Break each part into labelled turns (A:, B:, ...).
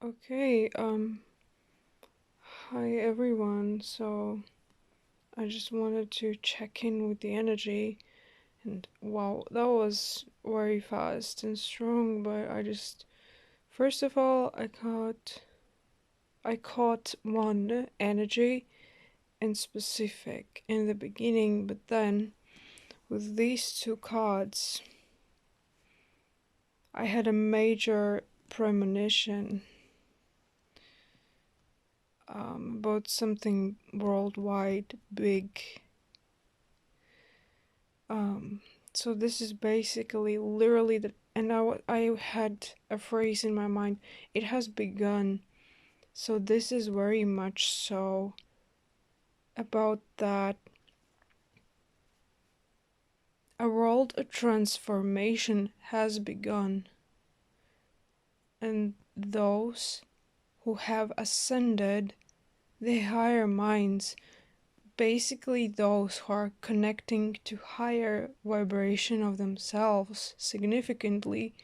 A: Okay, hi everyone. So I just wanted to check in with the energy, and wow, that was very fast and strong, but first of all, I caught one energy in specific in the beginning, but then with these two cards, I had a major premonition about something worldwide big. Um, so this is basically literally and I had a phrase in my mind. It has begun. So this is very much so about that a world of transformation has begun, and those who have ascended the higher minds, basically those who are connecting to higher vibration of themselves significantly,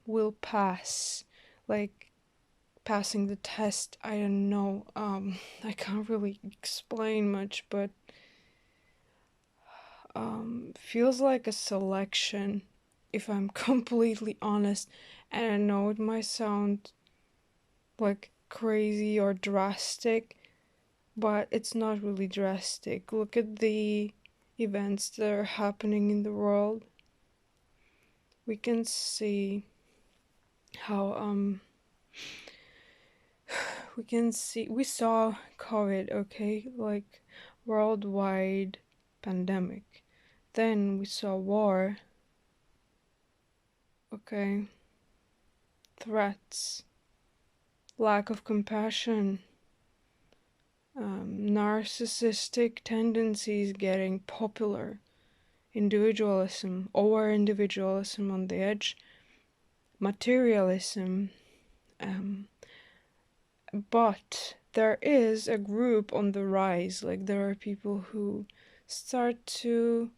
A: will pass, like passing the test. I don't know. I can't really explain much, but feels like a selection, if I'm completely honest. And I know it might sound like crazy or drastic, but it's not really drastic. Look at the events that are happening in the world. We can see how we saw COVID, okay, like worldwide pandemic. Then we saw war, okay, threats, lack of compassion, narcissistic tendencies getting popular, individualism, over individualism on the edge, materialism. Um, but there is a group on the rise. Like, there are people who start to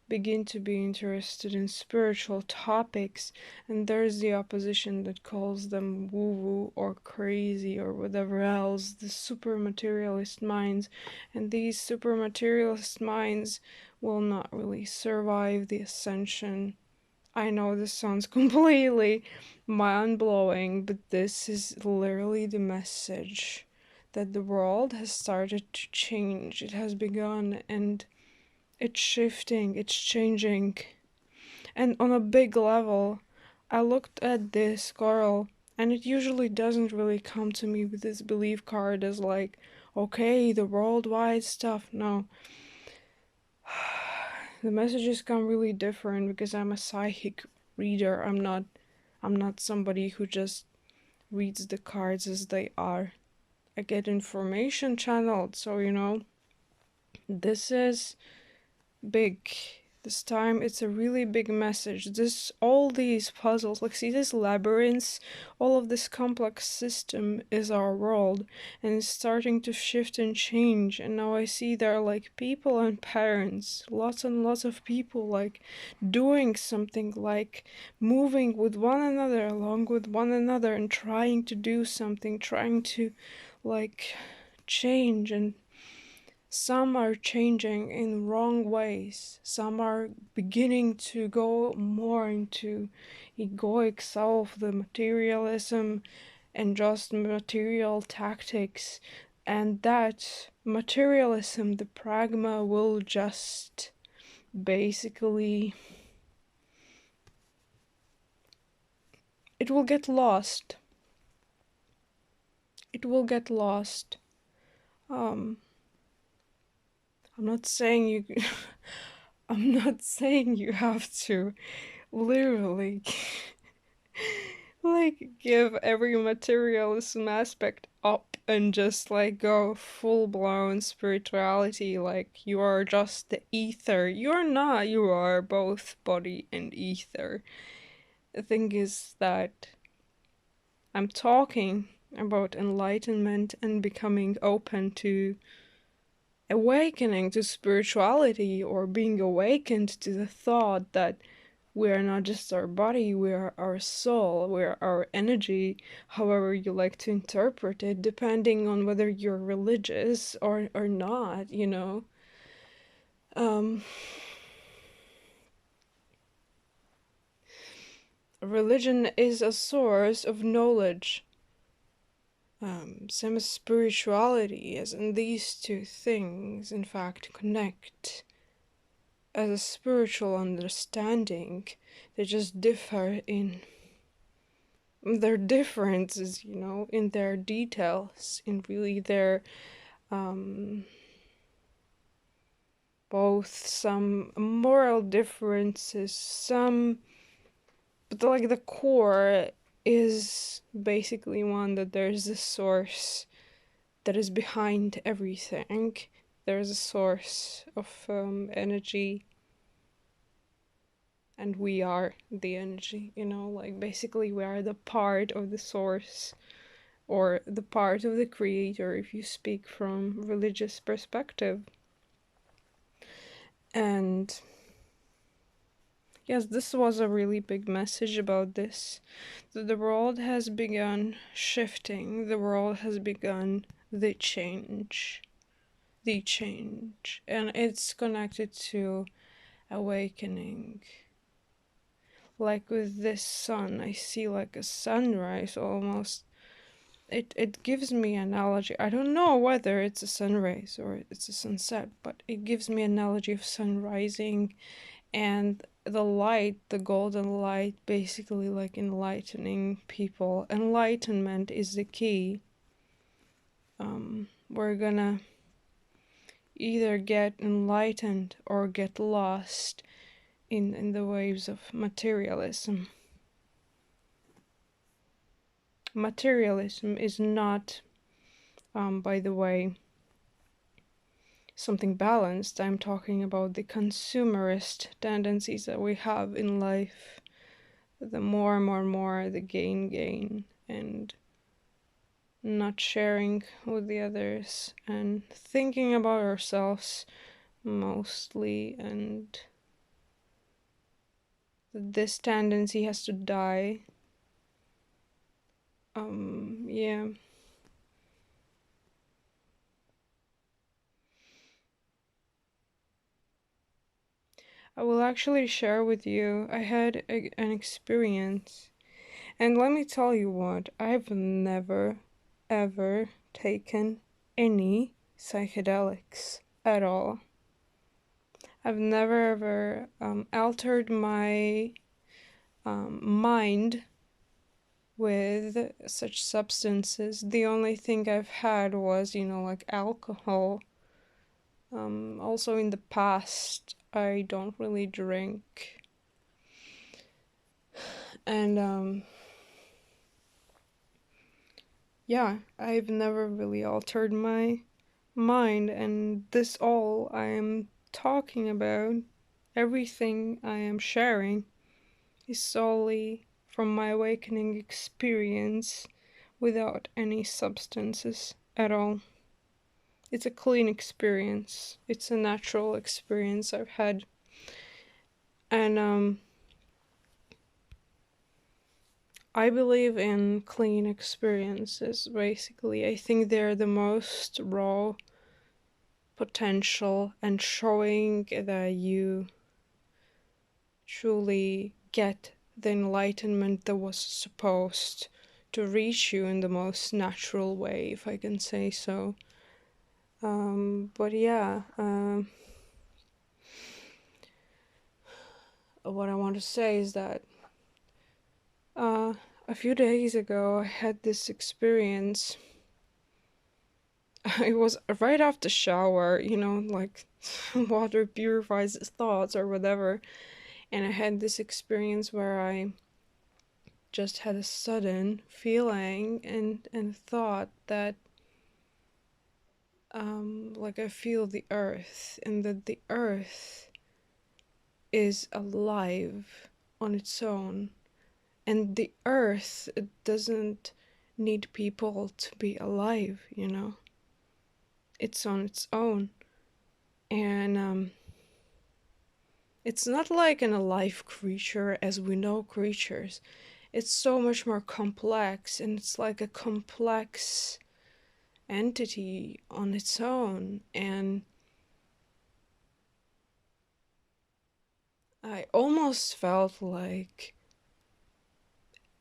A: begin to be interested in spiritual topics, and there's the opposition that calls them woo woo or crazy or whatever else, the super materialist minds. And these super materialist minds will not really survive the ascension. I know this sounds completely mind blowing, but this is literally the message that the world has started to change. It has begun, and it's shifting, it's changing. And on a big level, I looked at this girl, and it usually doesn't really come to me with this belief card as like, okay, the worldwide stuff. No. The messages come really different because I'm a psychic reader. I'm not somebody who just reads the cards as they are. I get information channeled, so this is big. This time it's a really big message. All these puzzles, like, see this labyrinth, all of this complex system is our world, and it's starting to shift and change. And now I see there are like people and parents, lots and lots of people, like doing something, like moving with one another, along with one another, and trying to do something, trying to like change. And some are changing in wrong ways. Some are beginning to go more into egoic self, the materialism, and just material tactics. And that materialism, the pragma, will just basically, it will get lost. It will get lost. Um, I'm not saying you. I'm not saying you have to literally like give every materialism aspect up and just like go full blown spirituality, like you are just the ether. You're not, you are both body and ether. The thing is that I'm talking about enlightenment and becoming open to awakening to spirituality, or being awakened to the thought that We are not just our body, we are our soul, we are our energy, however you like to interpret it, depending on whether you're religious or not, you know. Um, Religion is a source of knowledge. Same as spirituality, as in these two things, in fact, connect as a spiritual understanding. They just differ in their differences, you know, in their details, in really their um, both some moral differences, some, but like the core is basically one that there's a source that is behind everything. There's a source of energy, and we are the energy, you know, like basically we are the part of the source or the part of the creator if you speak from religious perspective. And yes, this was a really big message about this, that the world has begun shifting, the world has begun the change, and it's connected to awakening. Like with this sun, I see like a sunrise almost. It gives me an analogy. I don't know whether it's a sunrise or it's a sunset, but it gives me an analogy of sun rising and the light, the golden light, basically like enlightening people. Enlightenment is the key. We're gonna either get enlightened or get lost in the waves of materialism. Materialism is not, by the way, something balanced. I'm talking about the consumerist tendencies that we have in life. The more, the gain, and not sharing with the others, and thinking about ourselves mostly, and this tendency has to die. Yeah. I will actually share with you, I had an experience, and let me tell you what, I've never ever taken any psychedelics at all. I've never ever altered my mind with such substances. The only thing I've had was, you know, like alcohol. Also, in the past, I don't really drink. And, yeah, I've never really altered my mind. And this all I am talking about, everything I am sharing, is solely from my awakening experience without any substances at all. It's a clean experience. It's a natural experience I've had. And I believe in clean experiences, basically. I think they're the most raw potential and showing that you truly get the enlightenment that was supposed to reach you in the most natural way, if I can say so. But yeah, what I want to say is that a few days ago I had this experience. It was right after shower, you know, like water purifies thoughts or whatever. And I had this experience where I just had a sudden feeling and thought that like I feel the earth, and that the earth is alive on its own, and the earth, it doesn't need people to be alive, you know, it's on its own. And It's not like an alive creature as we know creatures. It's so much more complex, and it's like a complex entity on its own. And I almost felt like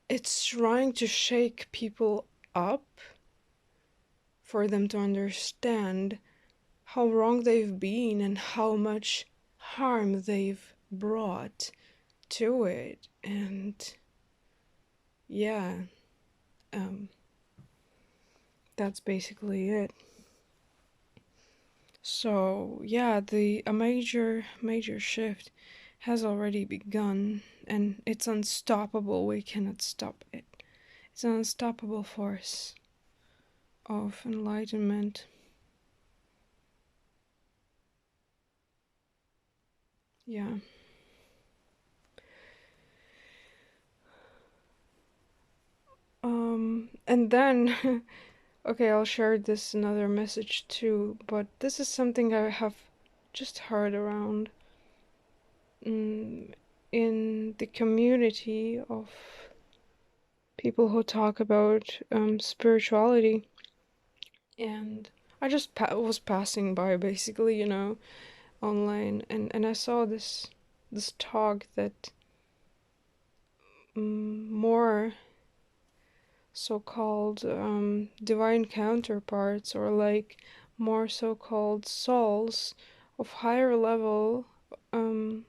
A: it's trying to shake people up for them to understand how wrong they've been and how much harm they've brought to it. And yeah, um, that's basically it. So yeah, the a major shift has already begun, and it's unstoppable. We cannot stop it. It's an unstoppable force of enlightenment. Yeah. And then okay, I'll share this another message too, but this is something I have just heard around mm, in the community of people who talk about spirituality. And I just was passing by basically, online, and I saw this talk that more so-called divine counterparts, or like more so-called souls of higher level, um,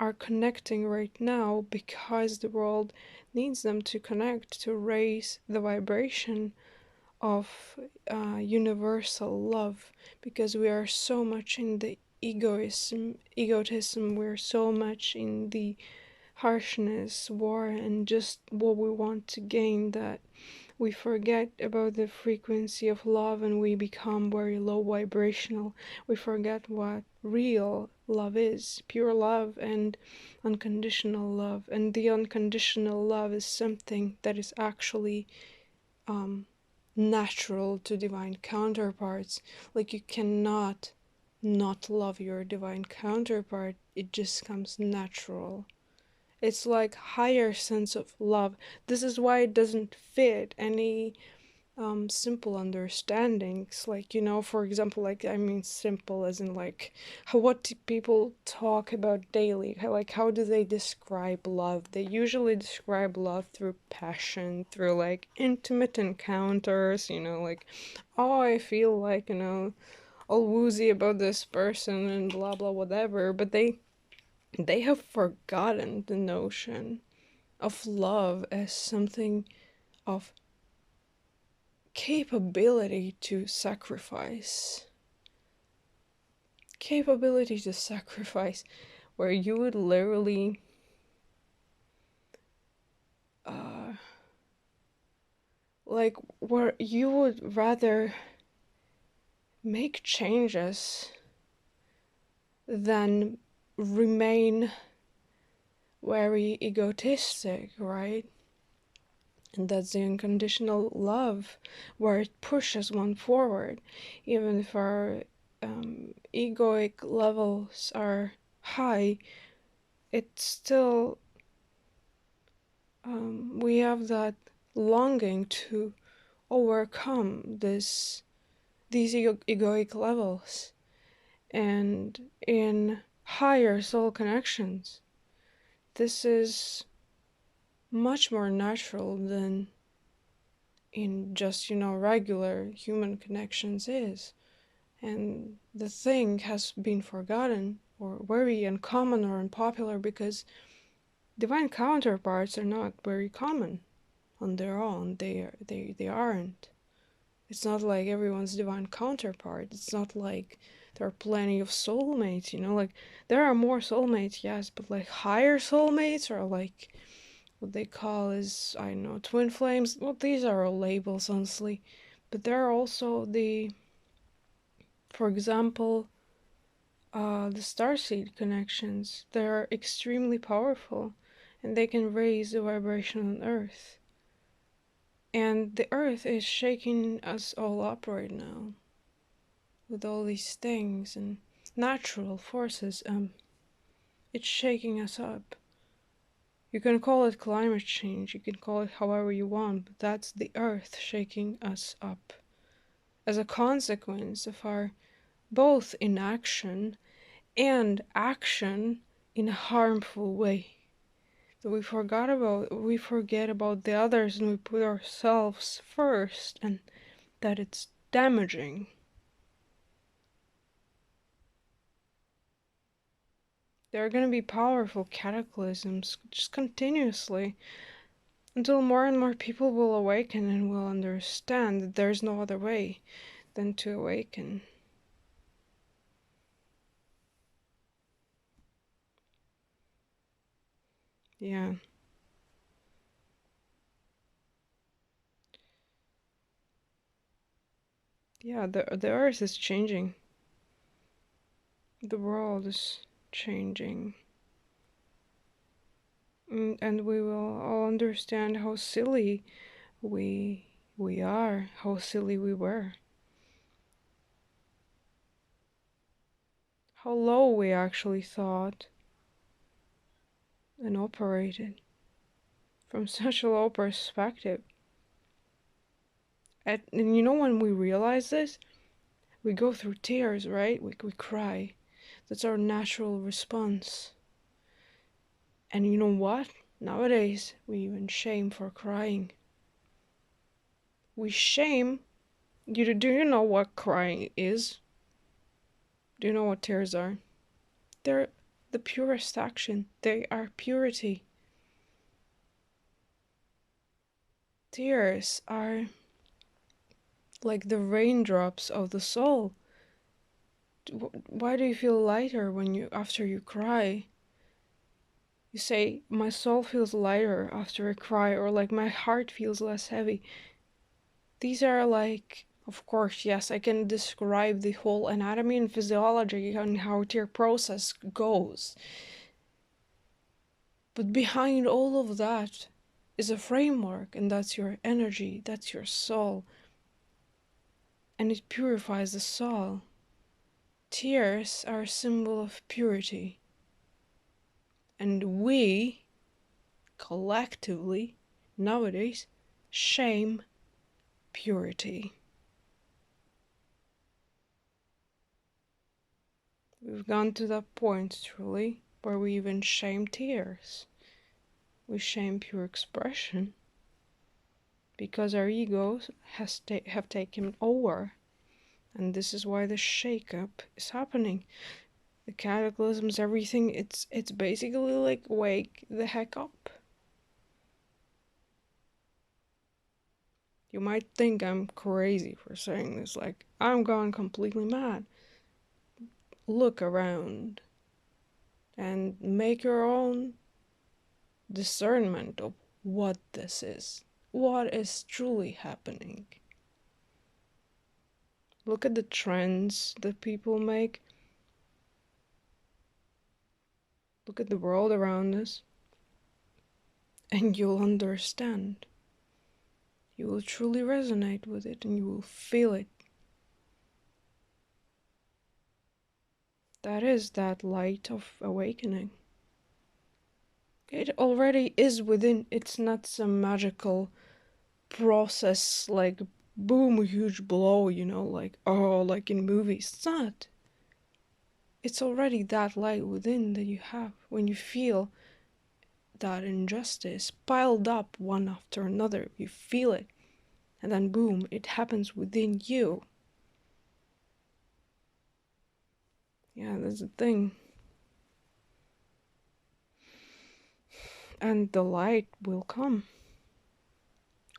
A: are connecting right now because the world needs them to connect to raise the vibration of universal love, because we are so much in the egotism, we're so much in the harshness, war, and just what we want to gain, that we forget about the frequency of love and we become very low vibrational. We forget what real love is, pure love and unconditional love. And the unconditional love is something that is actually um, natural to divine counterparts. Like, you cannot not love your divine counterpart, it just comes natural. It's like higher sense of love. This is why it doesn't fit any simple understandings, like, for example, like, I mean simple as in like what do people talk about daily, like how do they describe love? They usually describe love through passion, through like intimate encounters, like, oh, I feel like, all woozy about this person and blah blah whatever. But they have forgotten the notion of love as something of capability to sacrifice. Capability to sacrifice, where you would literally, uh, like, where you would rather make changes than remain very egotistic, right? And that's the unconditional love, where it pushes one forward, even if our egoic levels are high. It's still, we have that longing to overcome these egoic levels, and in higher soul connections, this is much more natural than in just, regular human connections is. And the thing has been forgotten, or very uncommon or unpopular, because divine counterparts are not very common on their own. They aren't. It's not like everyone's divine counterpart. It's not like there are plenty of soulmates, like, there are more soulmates, yes, but like higher soulmates, or like what they call is, I don't know, twin flames. Well, these are all labels, honestly. But there are also for example, the starseed connections. They're extremely powerful, and they can raise the vibration on Earth. And the Earth is shaking us all up right now with all these things and natural forces. It's shaking us up. You can call it climate change, you can call it however you want, but that's the earth shaking us up as a consequence of our both inaction and action in a harmful way. That we forget about the others and we put ourselves first, and that it's damaging. There are going to be powerful cataclysms just continuously until more and more people will awaken and will understand that there's no other way than to awaken. Yeah. Yeah, the earth is changing. The world is changing. And we will all understand how silly we are, how silly we were. How low we actually thought and operated from such a low perspective. And you know, when we realize this, we go through tears, right? We cry. That's our natural response. And you know what? Nowadays, we even shame for crying. We shame. Do you know what crying is? Do you know what tears are? They're the purest action. They are purity. Tears are like the raindrops of the soul. Why do you feel lighter when you after you cry? You say, my soul feels lighter after I cry, or like my heart feels less heavy. These are like, of course, yes, I can describe the whole anatomy and physiology and how tear process goes. But behind all of that is a framework, and that's your energy, that's your soul. And it purifies the soul. Tears are a symbol of purity. And we, collectively, nowadays, shame purity. We've gone to that point, truly, where we even shame tears. We shame pure expression because our egos have taken over. And this is why the shake-up is happening. The cataclysms, everything, it's basically like wake the heck up. You might think I'm crazy for saying this, like I'm gone completely mad. Look around and make your own discernment of what this is. What is truly happening? Look at the trends that people make. Look at the world around us, and you'll understand. You will truly resonate with it and you will feel it. That is that light of awakening. It already is within. It's not some magical process like boom, huge blow, you know, like oh, like in movies. It's not. It's already that light within that you have when you feel that injustice piled up one after another. You feel it, and then boom, it happens within you. Yeah, that's the thing. And the light will come,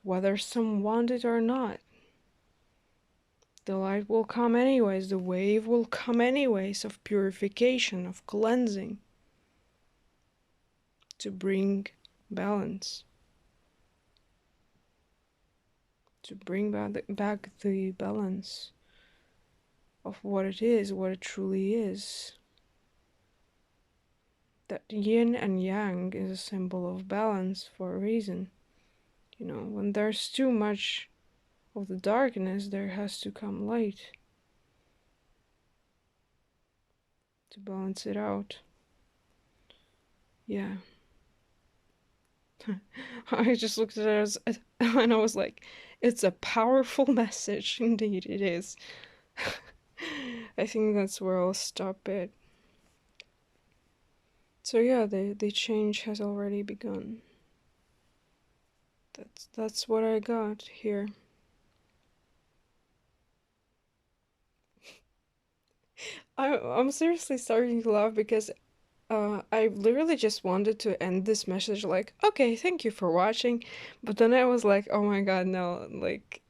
A: whether some want it or not. The light will come anyways, the wave will come anyways of purification, of cleansing, to bring balance, to bring back the balance of what it is, what it truly is. That yin and yang is a symbol of balance for a reason. You know, when there's too much of the darkness, there has to come light to balance it out. Yeah. I just looked at it and I was like, it's a powerful message. Indeed, it is. I think that's where I'll stop it. So yeah, the change has already begun. That's what I got here. I'm seriously starting to laugh because I literally just wanted to end this message like, okay, thank you for watching, but then I was like, oh my god, no, like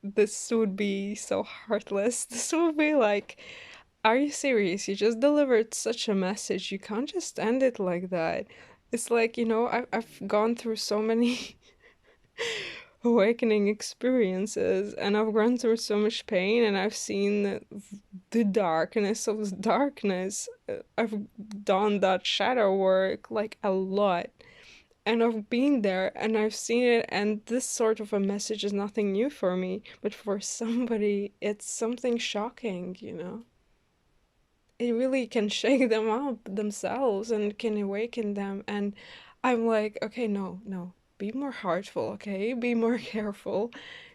A: this would be so heartless. This would be like, are you serious? You just delivered such a message. You can't just end it like that. It's like, I've gone through so many awakening experiences and I've gone through so much pain and I've seen the darkness of darkness. I've done that shadow work like a lot. And I've been there and I've seen it, and this sort of a message is nothing new for me. But for somebody, it's something shocking. It really can shake them up themselves and can awaken them. And I'm like, okay, no, no, be more heartful, okay? Be more careful,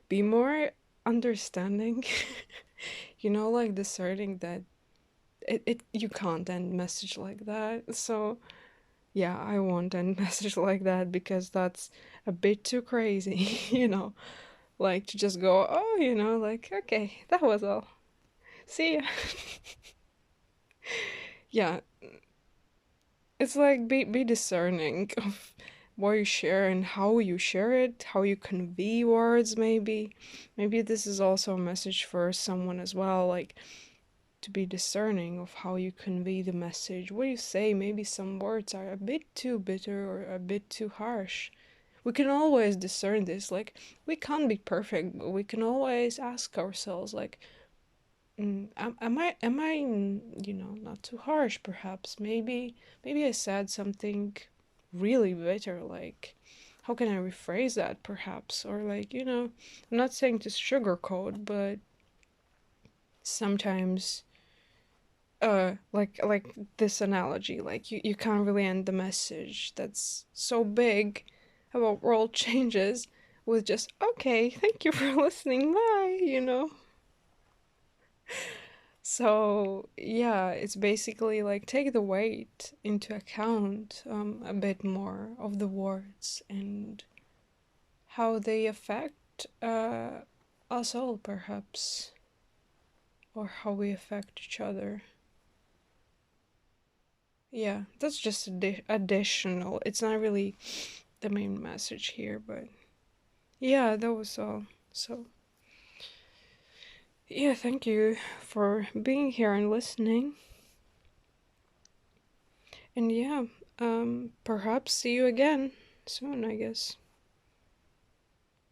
A: be more understanding, like discerning that it you can't end message like that. So yeah, I won't end message like that because that's a bit too crazy, like to just go, oh, like, okay, that was all. See ya. Yeah, it's like be discerning of what you share and how you share it, how you convey words maybe. Maybe this is also a message for someone as well, like to be discerning of how you convey the message. What you say, maybe some words are a bit too bitter or a bit too harsh. We can always discern this. Like, we can't be perfect, but we can always ask ourselves, like, am I not too harsh? Perhaps maybe I said something really bitter. Like, how can I rephrase that? Perhaps, or like, I'm not saying to sugarcoat, but sometimes, like this analogy, like you can't really end the message that's so big about world changes with just okay, thank you for listening, bye. So yeah, it's basically like take the weight into account a bit more of the words and how they affect us all, perhaps, or how we affect each other. Yeah, that's just additional. It's not really the main message here, but yeah, that was all. So, yeah, thank you for being here and listening. And yeah, perhaps see you again soon, I guess.